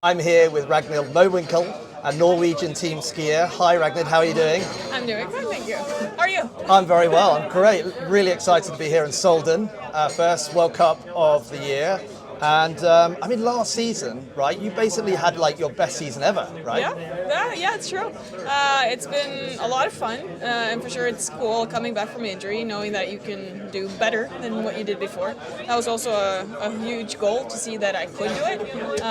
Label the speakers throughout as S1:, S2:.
S1: I'm here with Ragnhild Mowinckel, a Norwegian team skier. Hi Ragnhild, how are you doing?
S2: I'm doing good, thank you. How are you?
S1: I'm very well, I'm great. Really excited to be here in Soelden, first World Cup of the year. And I mean, last season, right, you basically had like your best season ever, right?
S2: Yeah, it's true. It's been a lot of fun, and for sure it's cool coming back from injury, knowing that you can do better than what you did before. That was also a huge goal to see that I could do it.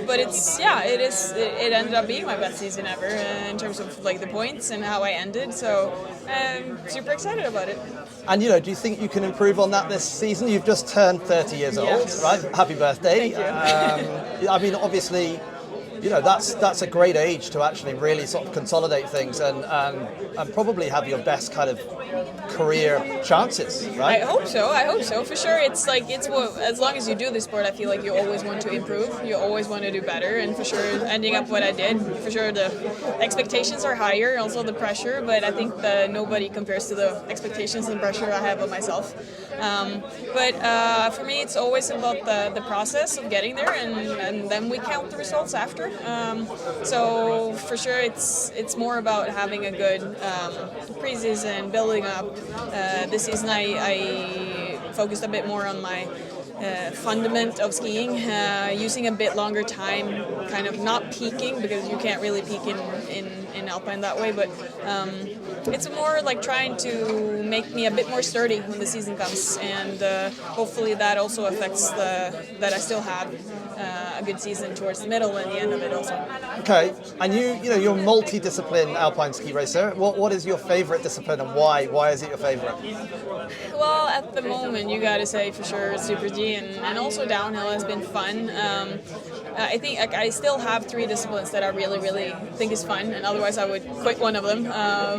S2: But it ended up being my best season ever in terms of like the points and how I ended. So I'm super excited about it.
S1: And do you think you can improve on that this season? You've just turned 30 years old,
S2: Yes.
S1: right? Happy birthday.
S2: Thank you.
S1: I mean, obviously, that's a great age to actually really sort of consolidate things and probably have your best kind of career chances, right?
S2: I hope so. For sure, it's what, as long as you do this sport, I feel like you always want to improve. You always want to do better, and for sure, ending up what I did, for sure, the expectations are higher, also the pressure. But I think that nobody compares to the expectations and pressure I have on myself. But for me, it's always about the process of getting there, and then we count the results after. So for sure, it's more about having a good pre-season, building up. This season, I focused a bit more on my fundament of skiing, using a bit longer time, kind of not peaking because you can't really peak in Alpine that way, but it's more like trying to make me a bit more sturdy when the season comes, and hopefully that also affects that I still have a good season towards the middle and the end of it also.
S1: Okay, and you're a multi-discipline alpine ski racer. What is your favorite discipline and why? Why is it your favorite?
S2: Well, at the moment, you gotta say for sure Super G and also downhill has been fun. I think I still have 3 disciplines that I really think is fun, and otherwise I would quit one of them.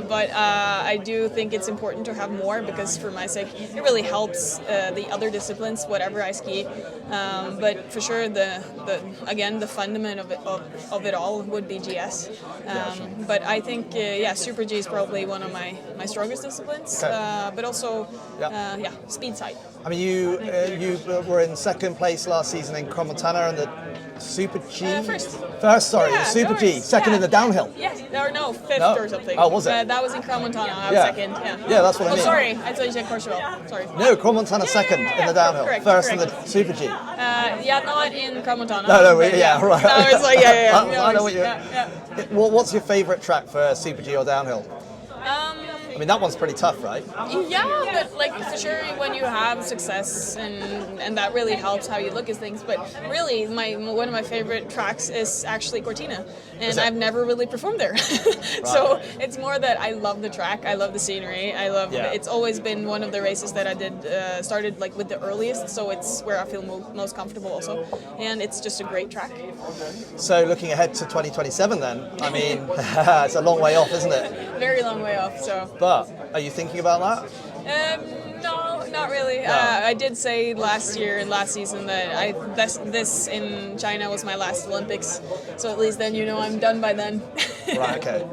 S2: But I do think it's important to have more because for my sake, it really helps the other disciplines, whatever I ski. But for sure, the fundament of it all would be GS. But I think Super G is probably one of my strongest disciplines.
S1: Okay.
S2: But also speed side.
S1: I mean, you were in second place last season in Cromontana and the Super G. First, sorry,
S2: Yeah,
S1: Super G. Second in the downhill.
S2: Yes, or no, fifth or something.
S1: Oh, was it?
S2: That was in Cromontana. I was second. Yeah,
S1: that's what I mean.
S2: Oh, sorry, I thought you said Courchevel. Sorry.
S1: No, Cromontana second in the downhill.
S2: Correct,
S1: First in
S2: correct.
S1: the Super G.
S2: Not in Cromontana.
S1: No,
S2: but
S1: right.
S2: No, it's like
S1: I know what you.
S2: Yeah.
S1: What's your favourite track for Super G or downhill? I mean, that one's pretty tough, right?
S2: Yeah, but like for sure when you have success and that really helps how you look at things. But really, one of my favorite tracks is actually Cortina, and I've never really performed there. So it's more that I love the track, I love the scenery, I love.
S1: Yeah.
S2: It's always been one of the races that I did started like with the earliest, so it's where I feel most comfortable also, and it's just a great track.
S1: So looking ahead to 2027, then, I mean, it's a long way off, isn't it?
S2: Very long way off. So.
S1: But are you thinking about that?
S2: No, not really.
S1: No.
S2: I did say last year and last season that this in China was my last Olympics, so at least then I'm done by then.
S1: Right. Okay.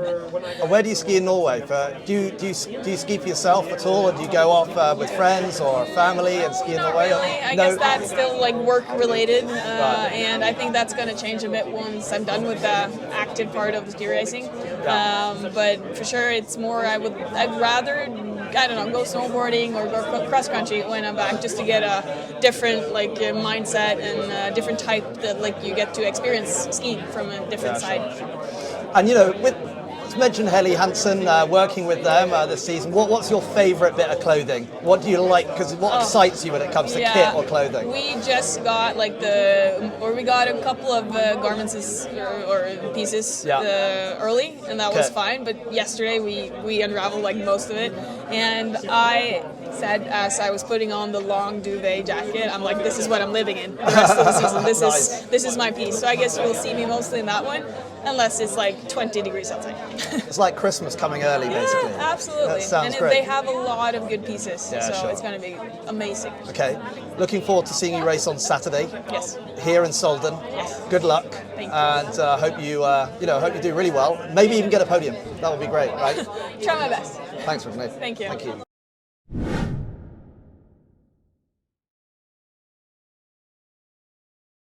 S1: And where do you ski in Norway? Do you ski for yourself at all, or do you go off with friends or family and ski in
S2: Not
S1: Norway?
S2: really. I guess that's still like work related, and I think that's going to change a bit once I'm done with the active part of the ski racing.
S1: Yeah.
S2: But for sure, it's more. I'd rather go snowboarding or go cross country when I'm back, just to get a different mindset and a different type that you get to experience skiing from a different side.
S1: And let's mention Helly Hansen, working with them this season. What's your favourite bit of clothing? What do you like? Because what excites you when it comes to kit or clothing?
S2: We just got we got a couple of garments or pieces early, and that was fine. But yesterday we unraveled most of it, and I said as I was putting on the long duvet jacket, I'm like, this is what I'm living in the rest of the season. This is my piece. So I guess you'll see me mostly in that one. Unless it's 20 degrees outside.
S1: It's like Christmas coming early, basically.
S2: Yeah, absolutely.
S1: That sounds
S2: and
S1: great.
S2: They have a lot of good pieces, so
S1: sure.
S2: it's going to be amazing.
S1: Okay, looking forward to seeing you race on Saturday.
S2: Yes.
S1: Here in Soelden.
S2: Yes.
S1: Good luck.
S2: Thank you.
S1: And hope you do really well. Maybe even get a podium. That would be great, right?
S2: Try my best.
S1: Thanks, Ragnhild.
S2: Thank you.
S1: Thank you.